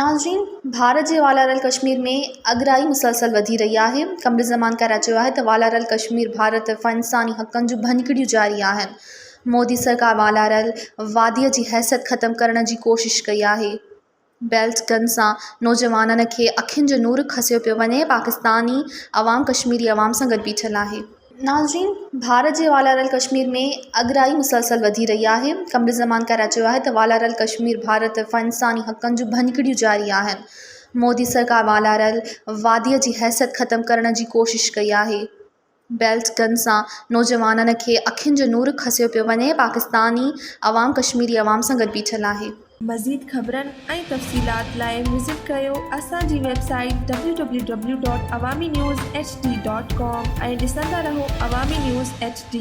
नाज़रीन, भारत जे वालारल कश्मीर में अगराई मुसलसल वधी रही है। कमर ज़मान कराए चयो आहे त वालारल कश्मीर भारत फ़ंसानी हक़नि जूं भञकिड़ियूं जारी आहिनि। मोदी सरकार वालारल वादीअ जी हैसियत ख़त्म करण जी कोशिश कई आहे। बेल्ट गन सां नौजवाननि खे अखियुनि जो नूर खसियो पियो वञे। पाकिस्तानी अवाम कश्मीरी अवाम सां गॾु बीठल आहे। नाज़रीन, भारत जे वालारल कश्मीर में अगराई मुसलसल वधी रही है। कमर ज़मान कराए चयो आहे त वालारल कश्मीर भारत फ़ंसानी हक़नि जूं भञकिड़ियूं जारी आहिनि। मोदी सरकार वालारल वादीअ जी हैसियत ख़त्म करण जी कोशिश कई आहे। बेल्ट गन सां नौजवाननि खे अखियुनि जो नूर खसियो पियो वञे। पाकिस्तानी अवाम कश्मीरी अवाम सां गॾु बीठल आहे। मज़ीद ख़बरनि ऐं तफ़सीलात लाइ विज़िट कयो असांजी वेबसाइट www.awamiNewsHD.com ऐं ॾिसंदा रहो अवामी न्यूज़ HD।